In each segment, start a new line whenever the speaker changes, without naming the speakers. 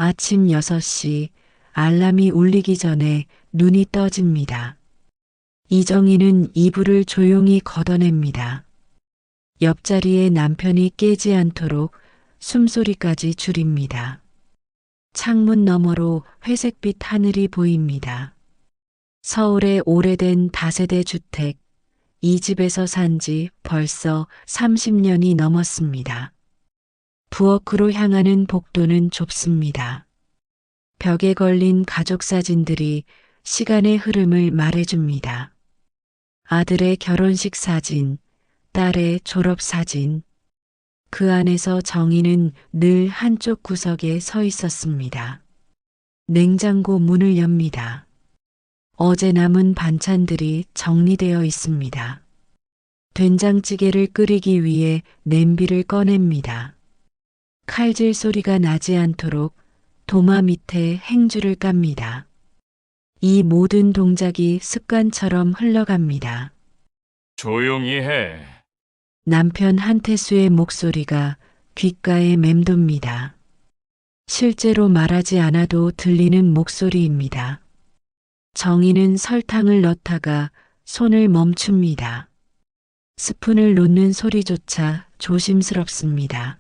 아침 6시 알람이 울리기 전에 눈이 떠집니다. 이정희는 이불을 조용히 걷어냅니다. 옆자리에 남편이 깨지 않도록 숨소리까지 줄입니다. 창문 너머로 회색빛 하늘이 보입니다. 서울의 오래된 다세대 주택, 이 집에서 산 지 벌써 30년이 넘었습니다. 부엌으로 향하는 복도는 좁습니다. 벽에 걸린 가족 사진들이 시간의 흐름을 말해줍니다. 아들의 결혼식 사진, 딸의 졸업 사진. 그 안에서 정희는 늘 한쪽 구석에 서 있었습니다. 냉장고 문을 엽니다. 어제 남은 반찬들이 정리되어 있습니다. 된장찌개를 끓이기 위해 냄비를 꺼냅니다. 칼질 소리가 나지 않도록 도마 밑에 행주를 깝니다. 이 모든 동작이 습관처럼 흘러갑니다.
조용히 해.
남편 한태수의 목소리가 귓가에 맴돕니다. 실제로 말하지 않아도 들리는 목소리입니다. 정희는 설탕을 넣다가 손을 멈춥니다. 스푼을 놓는 소리조차 조심스럽습니다.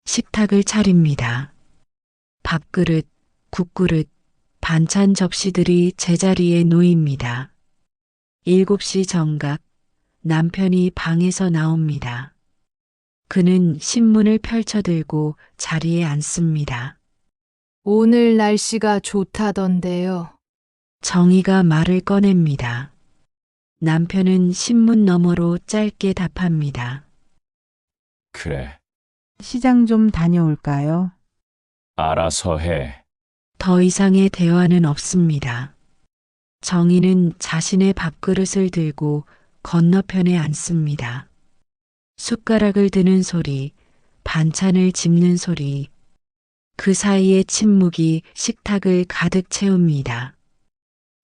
식탁을 차립니다. 밥그릇, 국그릇, 반찬 접시들이 제자리에 놓입니다. 7시 정각, 남편이 방에서 나옵니다. 그는 신문을 펼쳐들고 자리에 앉습니다.
오늘 날씨가 좋다던데요.
정희가 말을 꺼냅니다. 남편은 신문 너머로 짧게 답합니다.
그래,
시장 좀 다녀올까요?
알아서 해.
더 이상의 대화는 없습니다. 정희는 자신의 밥그릇을 들고 건너편에 앉습니다. 숟가락을 드는 소리, 반찬을 집는 소리, 그 사이의 침묵이 식탁을 가득 채웁니다.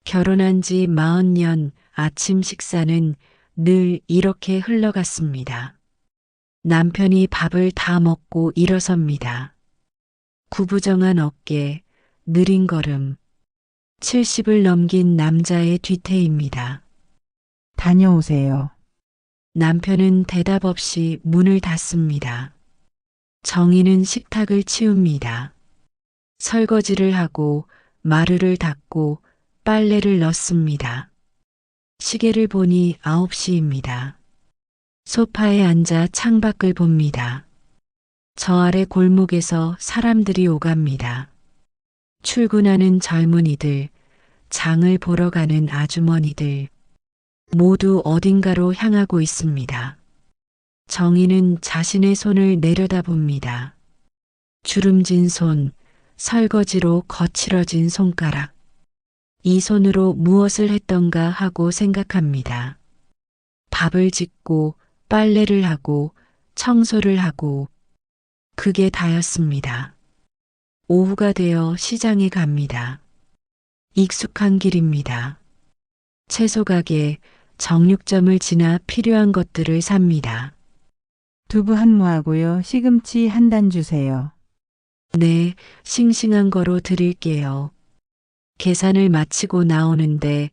결혼한 지 40년 아침 식사는 늘 이렇게 흘러갔습니다. 남편이 밥을 다 먹고 일어섭니다. 구부정한 어깨, 느린 걸음, 70을 넘긴 남자의 뒤태입니다.
다녀오세요.
남편은 대답 없이 문을 닫습니다. 정희는 식탁을 치웁니다. 설거지를 하고 마루를 닦고 빨래를 넣습니다. 시계를 보니 9시입니다. 소파에 앉아 창밖을 봅니다. 저 아래 골목에서 사람들이 오갑니다. 출근하는 젊은이들, 장을 보러 가는 아주머니들, 모두 어딘가로 향하고 있습니다. 정희는 자신의 손을 내려다봅니다. 주름진 손, 설거지로 거칠어진 손가락. 이 손으로 무엇을 했던가 하고 생각합니다. 밥을 짓고 빨래를 하고 청소를 하고 그게 다였습니다. 오후가 되어 시장에 갑니다. 익숙한 길입니다. 채소 가게, 정육점을 지나 필요한 것들을 삽니다.
두부 한 모하고요. 시금치 한 단 주세요.
네, 싱싱한 거로 드릴게요. 계산을 마치고 나오는데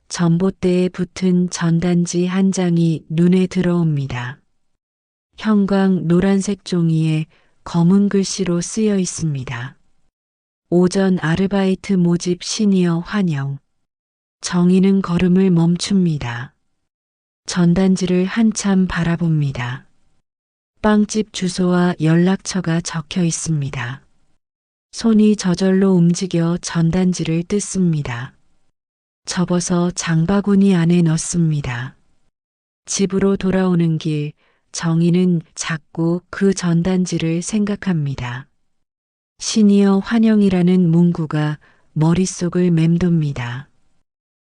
전봇대에 붙은 전단지 한 장이 눈에 들어옵니다. 형광 노란색 종이에 검은 글씨로 쓰여 있습니다. 오전 아르바이트 모집 시니어 환영. 정희는 걸음을 멈춥니다. 전단지를 한참 바라봅니다. 빵집 주소와 연락처가 적혀 있습니다. 손이 저절로 움직여 전단지를 뜯습니다. 접어서 장바구니 안에 넣습니다. 집으로 돌아오는 길, 정희는 자꾸 그 전단지를 생각합니다. 시니어 환영이라는 문구가 머릿속을 맴돕니다.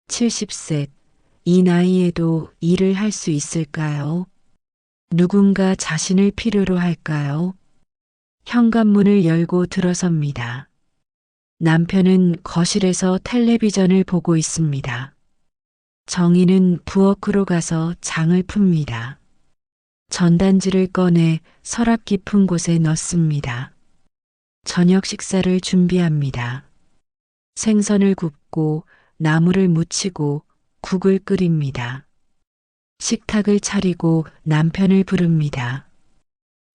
70세, 이 나이에도 일을 할 수 있을까요? 누군가 자신을 필요로 할까요? 현관문을 열고 들어섭니다. 남편은 거실에서 텔레비전을 보고 있습니다. 정희는 부엌으로 가서 장을 풉니다. 전단지를 꺼내 서랍 깊은 곳에 넣습니다. 저녁 식사를 준비합니다. 생선을 굽고 나물을 무치고 국을 끓입니다. 식탁을 차리고 남편을 부릅니다.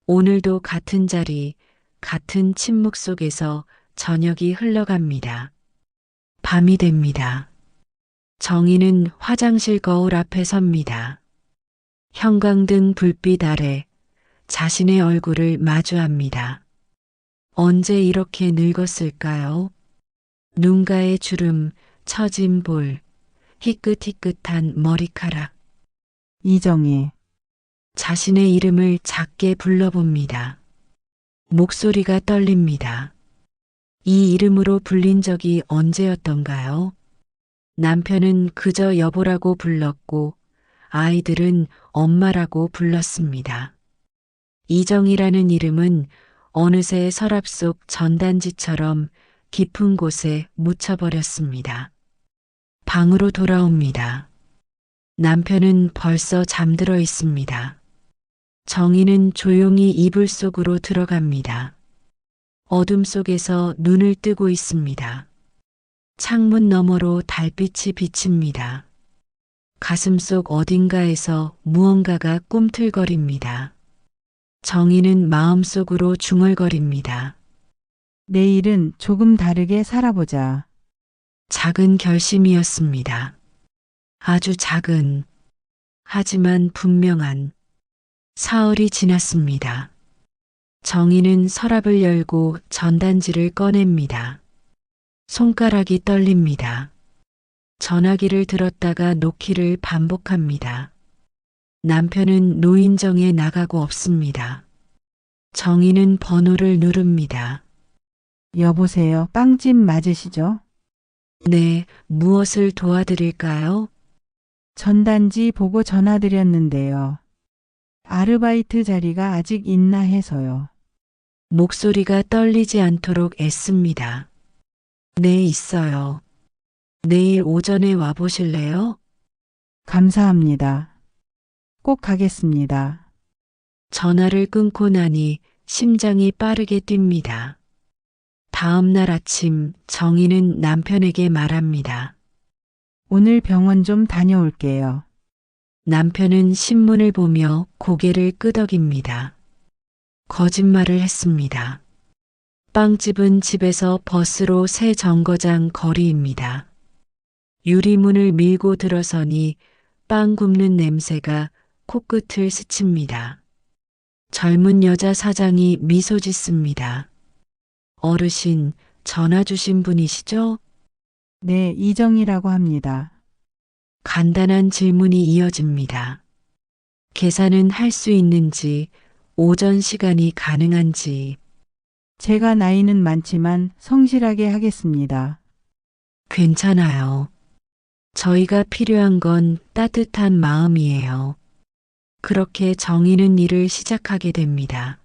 오늘도 같은 자리, 같은 침묵 속에서 저녁이 흘러갑니다. 밤이 됩니다. 정희는 화장실 거울 앞에 섭니다. 형광등 불빛 아래 자신의 얼굴을 마주합니다. 언제 이렇게 늙었을까요? 눈가의 주름, 처진 볼, 희끗희끗한 머리카락.
이정희.
자신의 이름을 작게 불러봅니다. 목소리가 떨립니다. 이 이름으로 불린 적이 언제였던가요? 남편은 그저 여보라고 불렀고 아이들은 엄마라고 불렀습니다. 이정이라는 이름은 어느새 서랍 속 전단지처럼 깊은 곳에 묻혀버렸습니다. 방으로 돌아옵니다. 남편은 벌써 잠들어 있습니다. 정희는 조용히 이불 속으로 들어갑니다. 어둠 속에서 눈을 뜨고 있습니다. 창문 너머로 달빛이 비칩니다. 가슴속 어딘가에서 무언가가 꿈틀거립니다. 정희는 마음속으로 중얼거립니다.
내일은 조금 다르게 살아보자.
작은 결심이었습니다. 아주 작은, 하지만 분명한. 사흘이 지났습니다. 정희는 서랍을 열고 전단지를 꺼냅니다. 손가락이 떨립니다. 전화기를 들었다가 놓기를 반복합니다. 남편은 노인정에 나가고 없습니다. 정희는 번호를 누릅니다.
여보세요. 빵집 맞으시죠?
네, 무엇을 도와드릴까요?
전단지 보고 전화드렸는데요. 아르바이트 자리가 아직 있나 해서요.
목소리가 떨리지 않도록 애씁니다. 네, 있어요. 내일 오전에 와보실래요?
감사합니다. 꼭 가겠습니다.
전화를 끊고 나니 심장이 빠르게 뜁니다. 다음 날 아침 정희는 남편에게 말합니다.
오늘 병원 좀 다녀올게요.
남편은 신문을 보며 고개를 끄덕입니다. 거짓말을 했습니다. 빵집은 집에서 버스로 새 정거장 거리입니다. 유리문을 밀고 들어서니 빵 굽는 냄새가 코끝을 스칩니다. 젊은 여자 사장이 미소 짓습니다. 어르신, 전화 주신 분이시죠?
네, 이정이라고 합니다.
간단한 질문이 이어집니다. 계산은 할 수 있는지, 오전 시간이 가능한지.
제가 나이는 많지만 성실하게 하겠습니다.
괜찮아요. 저희가 필요한 건 따뜻한 마음이에요. 그렇게 정희는 일을 시작하게 됩니다.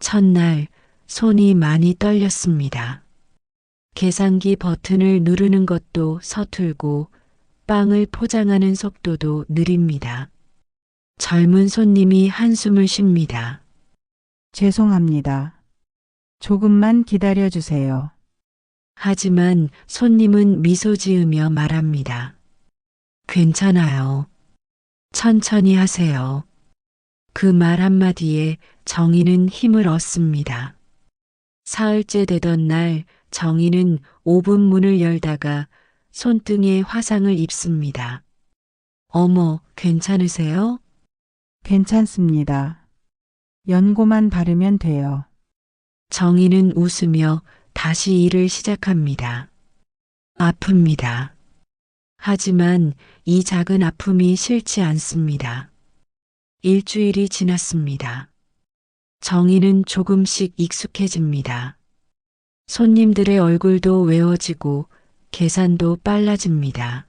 첫날 손이 많이 떨렸습니다. 계산기 버튼을 누르는 것도 서툴고 빵을 포장하는 속도도 느립니다. 젊은 손님이 한숨을 쉽니다.
죄송합니다. 조금만 기다려 주세요.
하지만 손님은 미소 지으며 말합니다. 괜찮아요. 천천히 하세요. 그 말 한마디에 정희는 힘을 얻습니다. 사흘째 되던 날 정희는 오븐 문을 열다가 손등에 화상을 입습니다. 어머, 괜찮으세요?
괜찮습니다. 연고만 바르면 돼요.
정희는 웃으며 다시 일을 시작합니다. 아픕니다. 하지만 이 작은 아픔이 싫지 않습니다. 일주일이 지났습니다. 정희는 조금씩 익숙해집니다. 손님들의 얼굴도 외워지고 계산도 빨라집니다.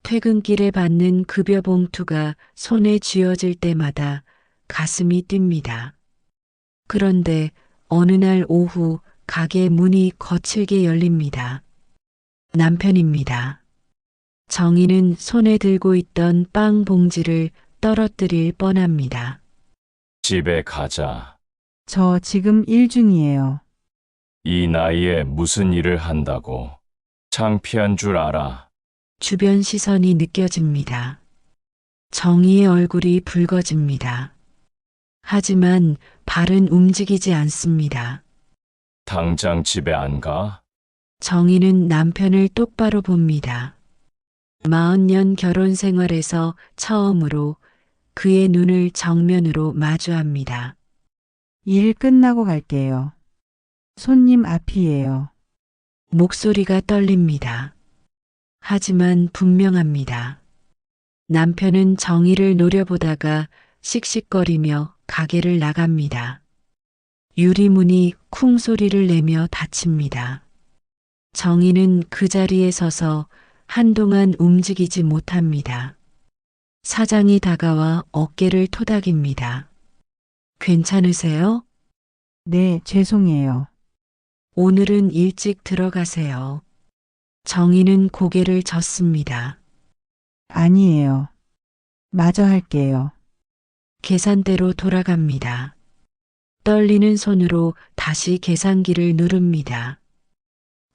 퇴근길에 받는 급여 봉투가 손에 쥐어질 때마다 가슴이 뜁니다. 그런데 어느 날 오후 가게 문이 거칠게 열립니다. 남편입니다. 정희는 손에 들고 있던 빵 봉지를 떨어뜨릴 뻔합니다.
집에 가자.
저 지금 일 중이에요.
이 나이에 무슨 일을 한다고. 창피한 줄 알아.
주변 시선이 느껴집니다. 정희의 얼굴이 붉어집니다. 하지만 발은 움직이지 않습니다.
당장 집에 안 가?
정희는 남편을 똑바로 봅니다. 40년 결혼 생활에서 처음으로 그의 눈을 정면으로 마주합니다.
일 끝나고 갈게요. 손님 앞이에요.
목소리가 떨립니다. 하지만 분명합니다. 남편은 정희를 노려보다가 씩씩거리며 가게를 나갑니다. 유리문이 쿵 소리를 내며 닫힙니다. 정희는 그 자리에 서서 한동안 움직이지 못합니다. 사장이 다가와 어깨를 토닥입니다. 괜찮으세요?
네, 죄송해요.
오늘은 일찍 들어가세요. 정희는 고개를 젓습니다.
아니에요. 마저 할게요.
계산대로 돌아갑니다. 떨리는 손으로 다시 계산기를 누릅니다.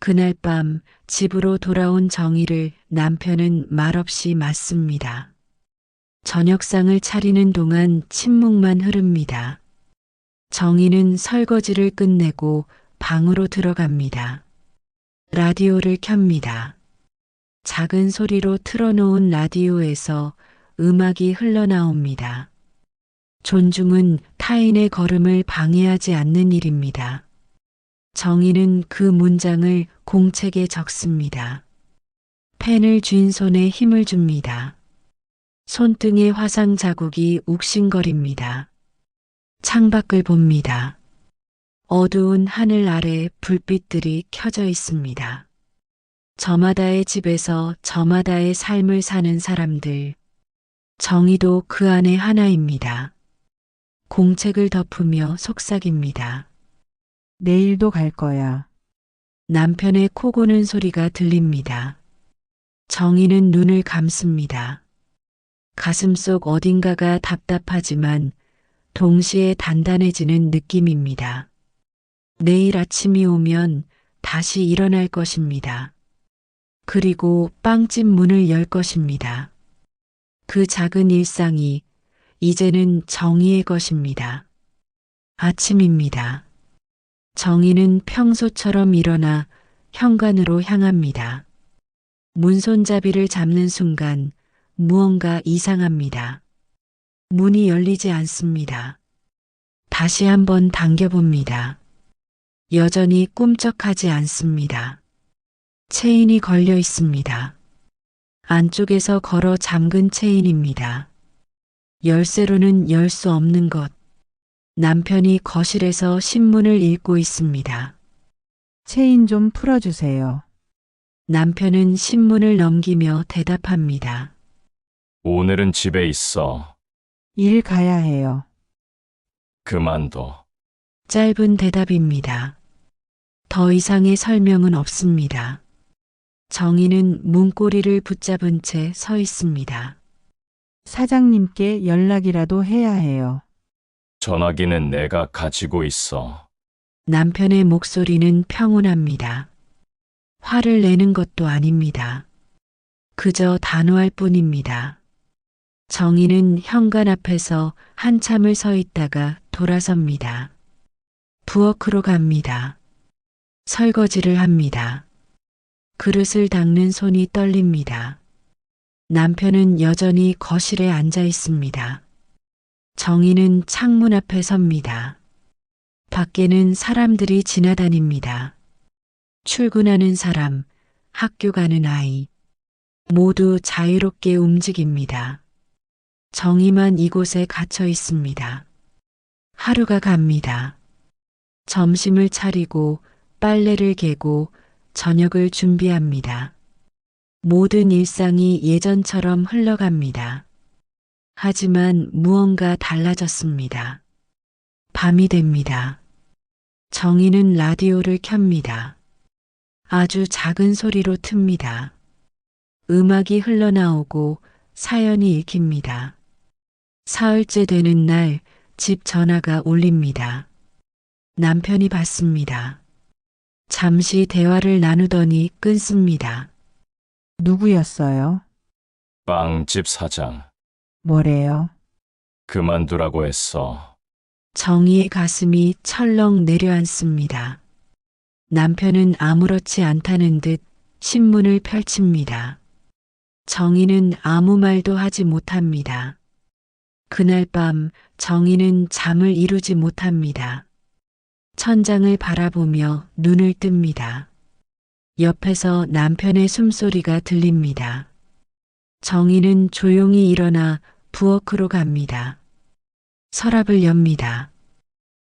그날 밤 집으로 돌아온 정희를 남편은 말없이 맞습니다. 저녁상을 차리는 동안 침묵만 흐릅니다. 정희는 설거지를 끝내고 방으로 들어갑니다. 라디오를 켭니다. 작은 소리로 틀어놓은 라디오에서 음악이 흘러나옵니다. 존중은 타인의 걸음을 방해하지 않는 일입니다. 정희는 그 문장을 공책에 적습니다. 펜을 쥔 손에 힘을 줍니다. 손등에 화상 자국이 욱신거립니다. 창밖을 봅니다. 어두운 하늘 아래 불빛들이 켜져 있습니다. 저마다의 집에서 저마다의 삶을 사는 사람들. 정희도 그 안에 하나입니다. 공책을 덮으며 속삭입니다.
내일도 갈 거야.
남편의 코 고는 소리가 들립니다. 정희는 눈을 감습니다. 가슴속 어딘가가 답답하지만 동시에 단단해지는 느낌입니다. 내일 아침이 오면 다시 일어날 것입니다. 그리고 빵집 문을 열 것입니다. 그 작은 일상이 이제는 정희의 것입니다. 아침입니다. 정희는 평소처럼 일어나 현관으로 향합니다. 문손잡이를 잡는 순간 무언가 이상합니다. 문이 열리지 않습니다. 다시 한번 당겨봅니다. 여전히 꿈쩍하지 않습니다. 체인이 걸려 있습니다. 안쪽에서 걸어 잠근 체인입니다. 열쇠로는 열 수 없는 것. 남편이 거실에서 신문을 읽고 있습니다.
체인 좀 풀어주세요.
남편은 신문을 넘기며 대답합니다.
오늘은 집에 있어.
일 가야 해요.
그만둬.
짧은 대답입니다. 더 이상의 설명은 없습니다. 정희는 문고리를 붙잡은 채 서 있습니다.
사장님께 연락이라도 해야 해요.
전화기는 내가 가지고 있어.
남편의 목소리는 평온합니다. 화를 내는 것도 아닙니다. 그저 단호할 뿐입니다. 정희는 현관 앞에서 한참을 서 있다가 돌아섭니다. 부엌으로 갑니다. 설거지를 합니다. 그릇을 닦는 손이 떨립니다. 남편은 여전히 거실에 앉아 있습니다. 정희는 창문 앞에 섭니다. 밖에는 사람들이 지나다닙니다. 출근하는 사람, 학교 가는 아이, 모두 자유롭게 움직입니다. 정희만 이곳에 갇혀 있습니다. 하루가 갑니다. 점심을 차리고 빨래를 개고 저녁을 준비합니다. 모든 일상이 예전처럼 흘러갑니다. 하지만 무언가 달라졌습니다. 밤이 됩니다. 정희는 라디오를 켭니다. 아주 작은 소리로 틉니다. 음악이 흘러나오고 사연이 읽힙니다. 사흘째 되는 날 집 전화가 울립니다. 남편이 받습니다. 잠시 대화를 나누더니 끊습니다.
누구였어요?
빵집 사장.
뭐래요?
그만두라고 했어.
정희의 가슴이 철렁 내려앉습니다. 남편은 아무렇지 않다는 듯 신문을 펼칩니다. 정희는 아무 말도 하지 못합니다. 그날 밤 정희는 잠을 이루지 못합니다. 천장을 바라보며 눈을 뜹니다. 옆에서 남편의 숨소리가 들립니다. 정희는 조용히 일어나 부엌으로 갑니다. 서랍을 엽니다.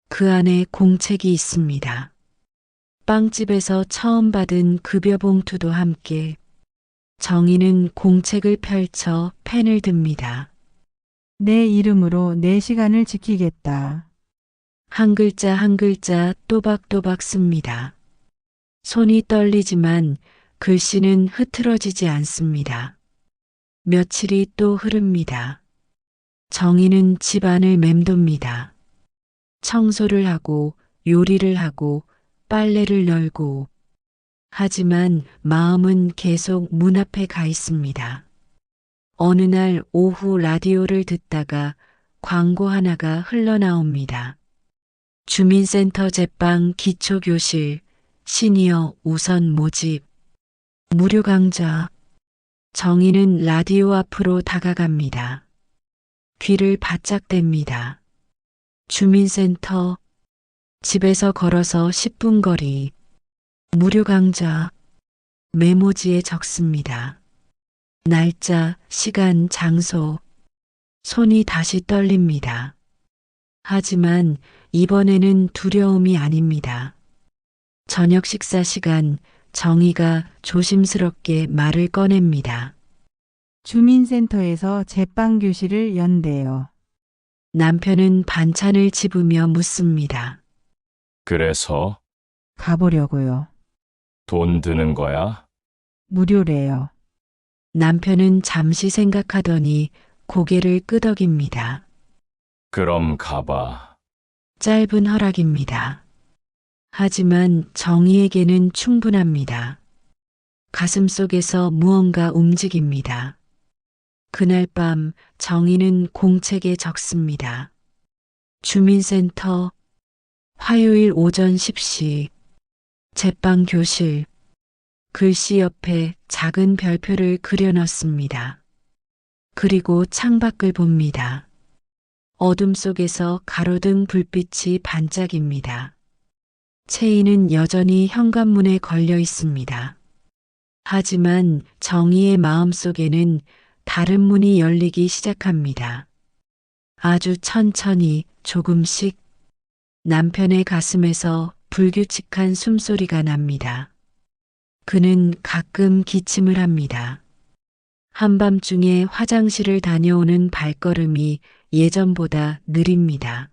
그 안에 공책이 있습니다. 빵집에서 처음 받은 급여 봉투도 함께. 정희는 공책을 펼쳐 펜을 듭니다.
내 이름으로 내 시간을 지키겠다.
한 글자 한 글자 또박또박 씁니다. 손이 떨리지만 글씨는 흐트러지지 않습니다. 며칠이 또 흐릅니다. 정희는 집안을 맴돕니다. 청소를 하고 요리를 하고 빨래를 널고. 하지만 마음은 계속 문 앞에 가 있습니다. 어느 날 오후 라디오를 듣다가 광고 하나가 흘러나옵니다. 주민센터 제빵 기초교실 시니어 우선 모집 무료 강좌. 정희는 라디오 앞으로 다가갑니다. 귀를 바짝 댑니다. 주민센터, 집에서 걸어서 10분 거리, 무료 강좌, 메모지에 적습니다. 날짜, 시간, 장소. 손이 다시 떨립니다. 하지만 이번에는 두려움이 아닙니다. 저녁 식사 시간, 정희가 조심스럽게 말을 꺼냅니다.
주민센터에서 제빵 교실을 연대요.
남편은 반찬을 집으며 묻습니다.
그래서
가보려고요.
돈 드는 거야?
무료래요.
남편은 잠시 생각하더니 고개를 끄덕입니다.
그럼 가봐.
짧은 허락입니다. 하지만 정희에게는 충분합니다. 가슴 속에서 무언가 움직입니다. 그날 밤 정희는 공책에 적습니다. 주민센터, 화요일 오전 10시, 제빵 교실. 글씨 옆에 작은 별표를 그려 넣습니다. 그리고 창밖을 봅니다. 어둠 속에서 가로등 불빛이 반짝입니다. 체인은 여전히 현관문에 걸려 있습니다. 하지만 정희의 마음속에는 다른 문이 열리기 시작합니다. 아주 천천히 조금씩. 남편의 가슴에서 불규칙한 숨소리가 납니다. 그는 가끔 기침을 합니다. 한밤중에 화장실을 다녀오는 발걸음이 예전보다 느립니다.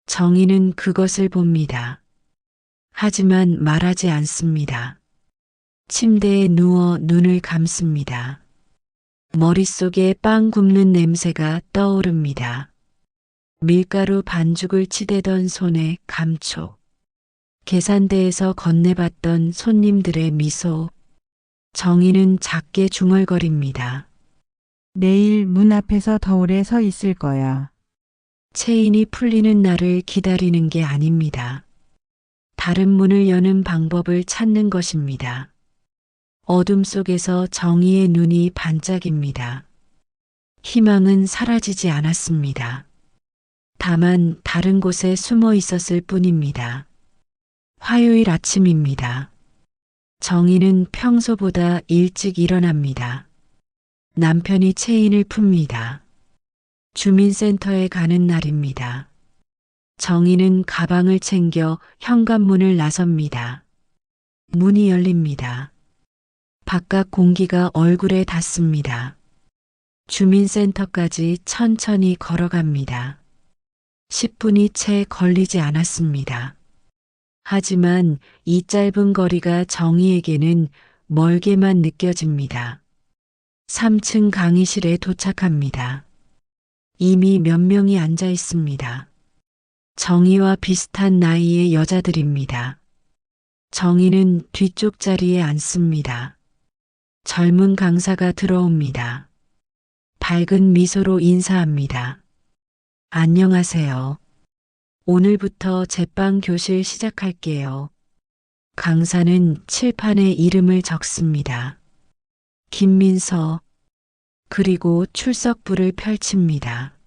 정희는 그것을 봅니다. 하지만 말하지 않습니다. 침대에 누워 눈을 감습니다. 머릿속에 빵 굽는 냄새가 떠오릅니다. 밀가루 반죽을 치대던 손의 감촉. 계산대에서 건네봤던 손님들의 미소. 정희는 작게 중얼거립니다.
내일 문 앞에서 더 오래 서 있을 거야.
체인이 풀리는 날을 기다리는 게 아닙니다. 다른 문을 여는 방법을 찾는 것입니다. 어둠 속에서 정의의 눈이 반짝입니다. 희망은 사라지지 않았습니다. 다만 다른 곳에 숨어 있었을 뿐입니다. 화요일 아침입니다. 정희는 평소보다 일찍 일어납니다. 남편이 체인을 풉니다. 주민센터에 가는 날입니다. 정희는 가방을 챙겨 현관문을 나섭니다. 문이 열립니다. 바깥 공기가 얼굴에 닿습니다. 주민센터까지 천천히 걸어갑니다. 10분이 채 걸리지 않았습니다. 하지만 이 짧은 거리가 정희에게는 멀게만 느껴집니다. 3층 강의실에 도착합니다. 이미 몇 명이 앉아 있습니다. 정희와 비슷한 나이의 여자들입니다. 정희는 뒤쪽 자리에 앉습니다. 젊은 강사가 들어옵니다. 밝은 미소로 인사합니다. 안녕하세요. 오늘부터 제빵 교실 시작할게요. 강사는 칠판에 이름을 적습니다. 김민서, 그리고 출석부를 펼칩니다.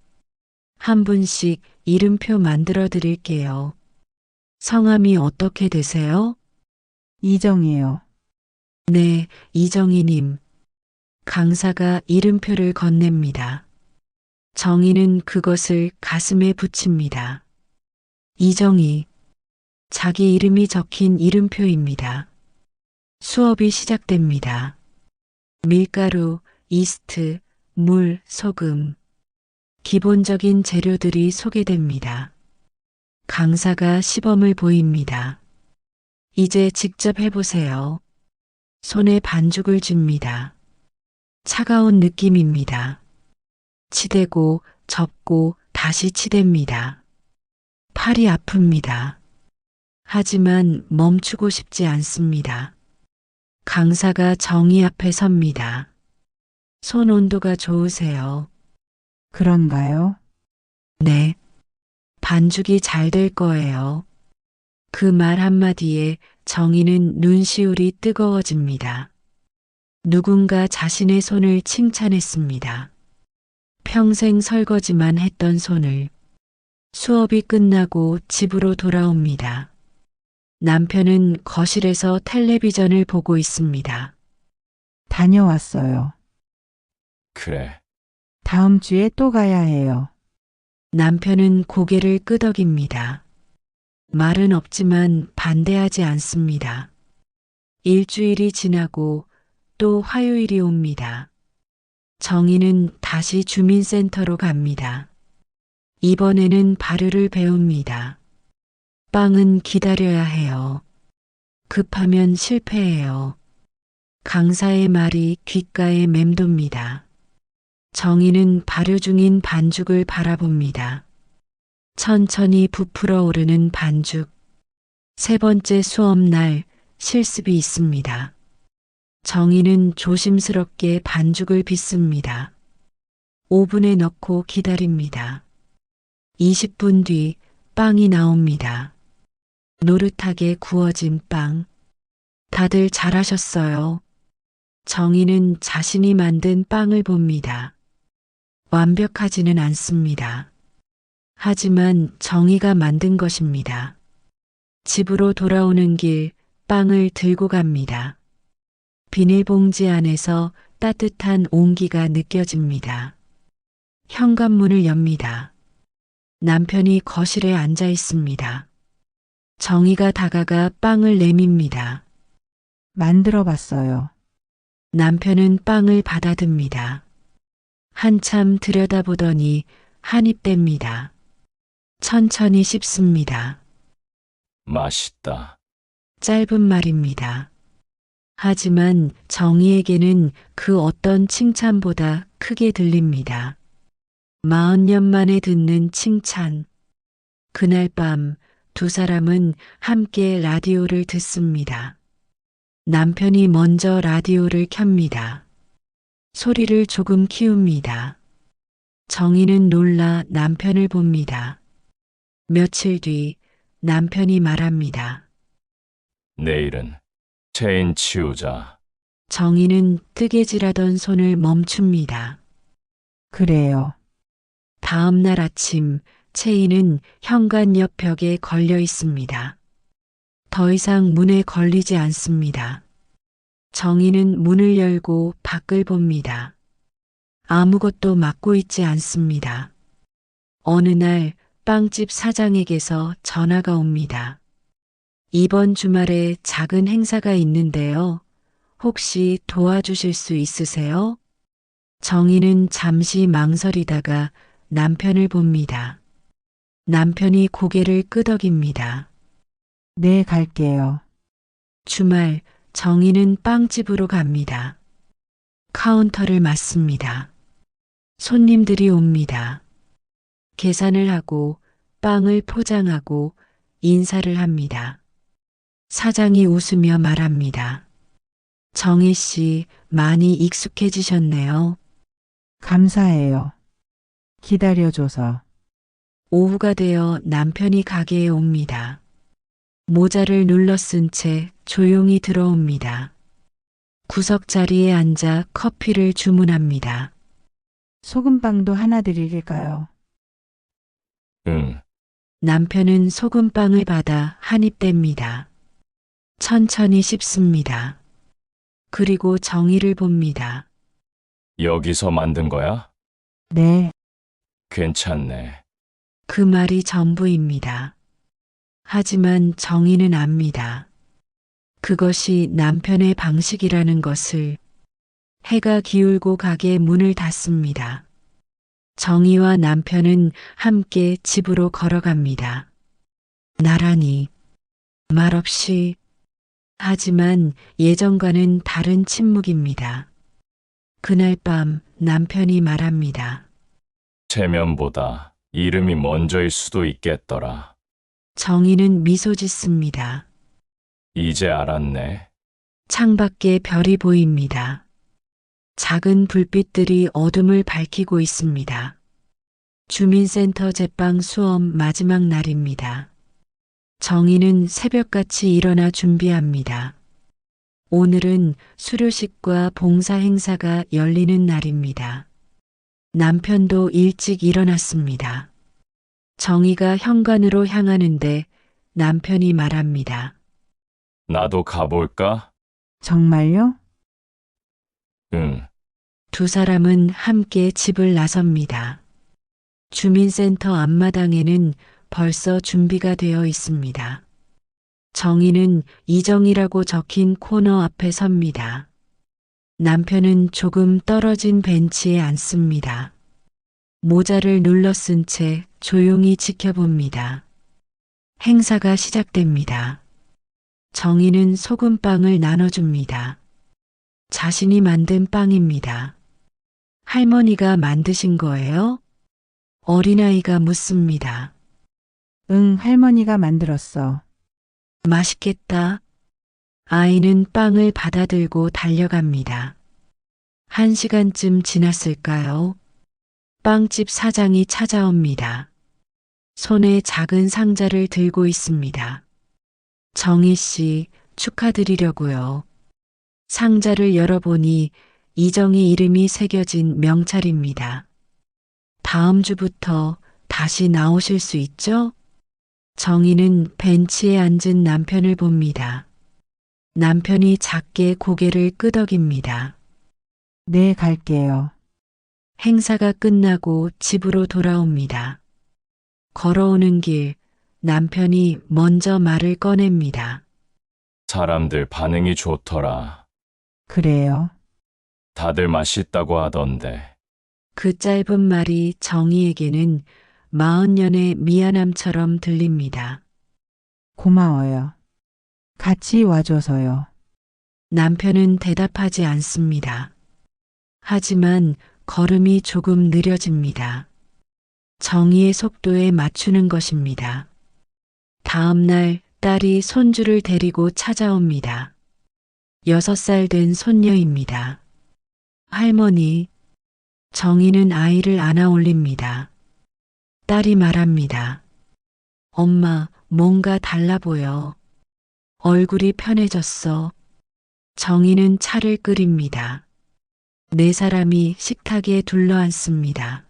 한 분씩 이름표 만들어 드릴게요. 성함이 어떻게 되세요?
이정이에요.
네, 이정희님. 강사가 이름표를 건넵니다. 정희는 그것을 가슴에 붙입니다. 이정희. 자기 이름이 적힌 이름표입니다. 수업이 시작됩니다. 밀가루, 이스트, 물, 소금. 기본적인 재료들이 소개됩니다. 강사가 시범을 보입니다. 이제 직접 해보세요. 손에 반죽을 줍니다. 차가운 느낌입니다. 치대고 접고 다시 치댑니다. 팔이 아픕니다. 하지만 멈추고 싶지 않습니다. 강사가 정희 앞에 섭니다. 손 온도가 좋으세요?
그런가요?
네. 반죽이 잘 될 거예요. 그 말 한마디에 정희는 눈시울이 뜨거워집니다. 누군가 자신의 손을 칭찬했습니다. 평생 설거지만 했던 손을. 수업이 끝나고 집으로 돌아옵니다. 남편은 거실에서 텔레비전을 보고 있습니다.
다녀왔어요.
그래.
다음 주에 또 가야 해요.
남편은 고개를 끄덕입니다. 말은 없지만 반대하지 않습니다. 일주일이 지나고 또 화요일이 옵니다. 정희는 다시 주민센터로 갑니다. 이번에는 발효를 배웁니다. 빵은 기다려야 해요. 급하면 실패해요. 강사의 말이 귓가에 맴돕니다. 정희는 발효 중인 반죽을 바라봅니다. 천천히 부풀어 오르는 반죽. 세 번째 수업날 실습이 있습니다. 정희는 조심스럽게 반죽을 빚습니다. 오븐에 넣고 기다립니다. 20분 뒤 빵이 나옵니다. 노릇하게 구워진 빵. 다들 잘하셨어요. 정희는 자신이 만든 빵을 봅니다. 완벽하지는 않습니다. 하지만 정희가 만든 것입니다. 집으로 돌아오는 길 빵을 들고 갑니다. 비닐봉지 안에서 따뜻한 온기가 느껴집니다. 현관문을 엽니다. 남편이 거실에 앉아 있습니다. 정희가 다가가 빵을 내밉니다.
만들어 봤어요.
남편은 빵을 받아듭니다. 한참 들여다보더니 한 입 뗍니다. 천천히 씹습니다.
맛있다.
짧은 말입니다. 하지만 정희에게는 그 어떤 칭찬보다 크게 들립니다. 40년 만에 듣는 칭찬. 그날 밤 두 사람은 함께 라디오를 듣습니다. 남편이 먼저 라디오를 켭니다. 소리를 조금 키웁니다. 정희는 놀라 남편을 봅니다. 며칠 뒤 남편이 말합니다.
내일은 체인 치우자.
정희는 뜨개질하던 손을 멈춥니다.
그래요.
다음 날 아침 체인은 현관 옆 벽에 걸려 있습니다. 더 이상 문에 걸리지 않습니다. 정희는 문을 열고 밖을 봅니다. 아무것도 막고 있지 않습니다. 어느 날 빵집 사장에게서 전화가 옵니다. 이번 주말에 작은 행사가 있는데요. 혹시 도와주실 수 있으세요? 정희는 잠시 망설이다가 남편을 봅니다. 남편이 고개를 끄덕입니다.
네, 갈게요.
주말 정희는 빵집으로 갑니다. 카운터를 맡습니다. 손님들이 옵니다. 계산을 하고 빵을 포장하고 인사를 합니다. 사장이 웃으며 말합니다. 정희 씨, 많이 익숙해지셨네요.
감사해요. 기다려줘서.
오후가 되어 남편이 가게에 옵니다. 모자를 눌러 쓴 채 조용히 들어옵니다. 구석 자리에 앉아 커피를 주문합니다.
소금빵도 하나 드릴까요?
응,
남편은 소금빵을 받아 한 입 뗍니다. 천천히 씹습니다. 그리고 정희를 봅니다.
여기서 만든 거야?
네,
괜찮네.
그 말이 전부입니다. 하지만 정희는 압니다. 그것이 남편의 방식이라는 것을. 해가 기울고 가게 문을 닫습니다. 정희와 남편은 함께 집으로 걸어갑니다. 나란히, 말없이. 하지만 예전과는 다른 침묵입니다. 그날 밤 남편이 말합니다.
체면보다 이름이 먼저일 수도 있겠더라.
정희는 미소 짓습니다.
이제 알았네.
창밖에 별이 보입니다. 작은 불빛들이 어둠을 밝히고 있습니다. 주민센터 제빵 수업 마지막 날입니다. 정희는 새벽같이 일어나 준비합니다. 오늘은 수료식과 봉사 행사가 열리는 날입니다. 남편도 일찍 일어났습니다. 정희가 현관으로 향하는데 남편이 말합니다.
나도 가볼까?
정말요?
응,
두 사람은 함께 집을 나섭니다. 주민센터 앞마당에는 벌써 준비가 되어 있습니다. 정희는 이정이라고 적힌 코너 앞에 섭니다. 남편은 조금 떨어진 벤치에 앉습니다. 모자를 눌러 쓴 채 조용히 지켜봅니다. 행사가 시작됩니다. 정희는 소금빵을 나눠줍니다. 자신이 만든 빵입니다. 할머니가 만드신 거예요? 어린아이가 묻습니다.
응, 할머니가 만들었어.
맛있겠다. 아이는 빵을 받아들고 달려갑니다. 1시간쯤 지났을까요? 빵집 사장이 찾아옵니다. 손에 작은 상자를 들고 있습니다. 정희 씨, 축하드리려고요. 상자를 열어보니 이정희 이름이 새겨진 명찰입니다. 다음 주부터 다시 나오실 수 있죠? 정희는 벤치에 앉은 남편을 봅니다. 남편이 작게 고개를 끄덕입니다.
네, 갈게요.
행사가 끝나고 집으로 돌아옵니다. 걸어오는 길, 남편이 먼저 말을 꺼냅니다.
사람들 반응이 좋더라.
그래요.
다들 맛있다고 하던데.
그 짧은 말이 정희에게는 40년의 미안함처럼 들립니다.
고마워요. 같이 와줘서요.
남편은 대답하지 않습니다. 하지만 걸음이 조금 느려집니다. 정희의 속도에 맞추는 것입니다. 다음 날 딸이 손주를 데리고 찾아옵니다. 6살 된 손녀입니다. 할머니, 정희는 아이를 안아 올립니다. 딸이 말합니다. 엄마, 뭔가 달라 보여. 얼굴이 편해졌어. 정희는 차를 끓입니다. 4사람이 식탁에 둘러앉습니다.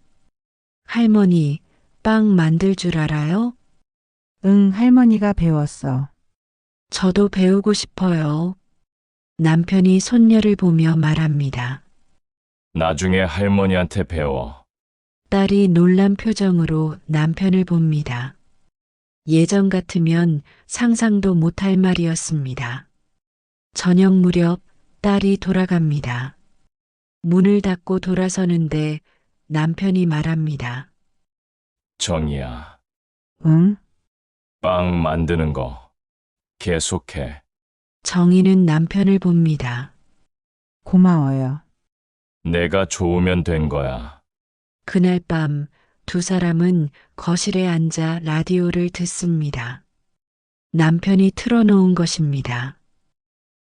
할머니, 빵 만들 줄 알아요?
응, 할머니가 배웠어.
저도 배우고 싶어요. 남편이 손녀를 보며 말합니다.
나중에 할머니한테 배워.
딸이 놀란 표정으로 남편을 봅니다. 예전 같으면 상상도 못할 말이었습니다. 저녁 무렵 딸이 돌아갑니다. 문을 닫고 돌아서는데 남편이 말합니다.
정이야,
응?
빵 만드는 거 계속해.
정희는 남편을 봅니다.
고마워요.
내가 좋으면 된 거야.
그날 밤 2사람은 거실에 앉아 라디오를 듣습니다. 남편이 틀어놓은 것입니다.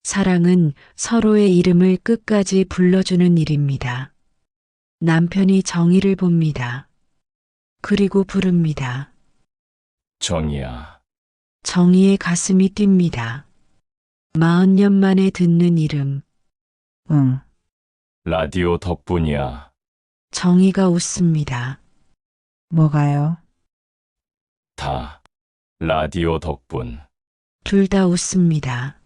사랑은 서로의 이름을 끝까지 불러주는 일입니다. 남편이 정희를 봅니다. 그리고 부릅니다.
정희야.
정희의 가슴이 뜁니다. 40년 만에 듣는 이름.
응.
라디오 덕분이야.
정희가 웃습니다.
뭐가요?
다. 라디오 덕분.
둘 다 웃습니다.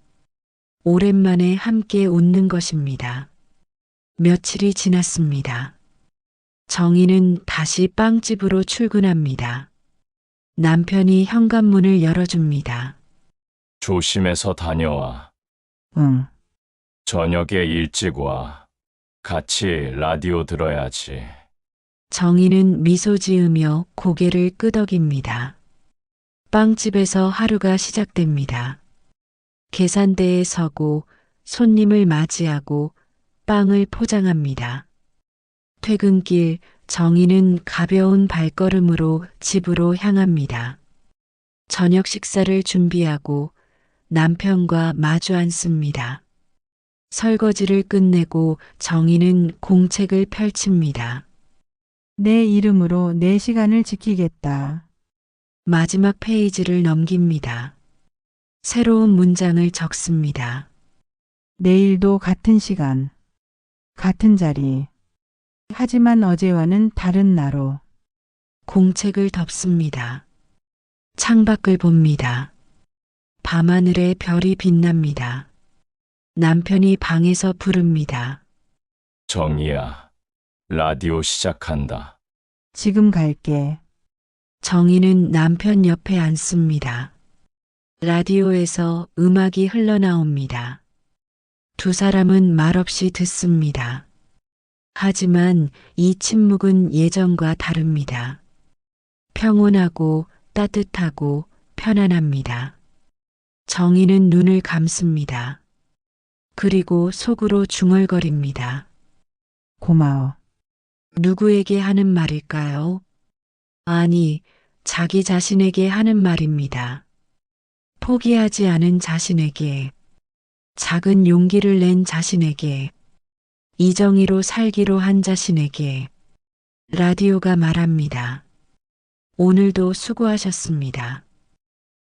오랜만에 함께 웃는 것입니다. 며칠이 지났습니다. 정희는 다시 빵집으로 출근합니다. 남편이 현관문을 열어줍니다.
조심해서 다녀와.
응.
저녁에 일찍 와. 같이 라디오 들어야지.
정희는 미소 지으며 고개를 끄덕입니다. 빵집에서 하루가 시작됩니다. 계산대에 서고 손님을 맞이하고 빵을 포장합니다. 퇴근길 정희는 가벼운 발걸음으로 집으로 향합니다. 저녁 식사를 준비하고 남편과 마주 앉습니다. 설거지를 끝내고 정희는 공책을 펼칩니다.
내 이름으로 내 시간을 지키겠다.
마지막 페이지를 넘깁니다. 새로운 문장을 적습니다.
내일도 같은 시간, 같은 자리. 하지만 어제와는 다른 나로.
공책을 덮습니다. 창밖을 봅니다. 밤하늘에 별이 빛납니다. 남편이 방에서 부릅니다.
정희야. 라디오 시작한다.
지금 갈게.
정희는 남편 옆에 앉습니다. 라디오에서 음악이 흘러나옵니다. 두 사람은 말없이 듣습니다. 하지만 이 침묵은 예전과 다릅니다. 평온하고 따뜻하고 편안합니다. 정희는 눈을 감습니다. 그리고 속으로 중얼거립니다.
고마워.
누구에게 하는 말일까요? 아니, 자기 자신에게 하는 말입니다. 포기하지 않은 자신에게, 작은 용기를 낸 자신에게, 이정희로 살기로 한 자신에게, 라디오가 말합니다. 오늘도 수고하셨습니다.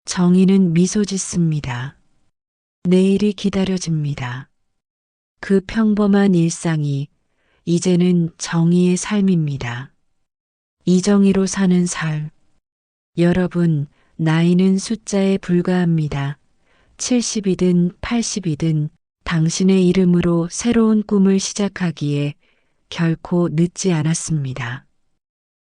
정희는 미소 짓습니다. 내일이 기다려집니다. 그 평범한 일상이 이제는 정희의 삶입니다. 이정희로 사는 삶. 여러분, 나이는 숫자에 불과합니다. 70이든 80이든 당신의 이름으로 새로운 꿈을 시작하기에 결코 늦지 않았습니다.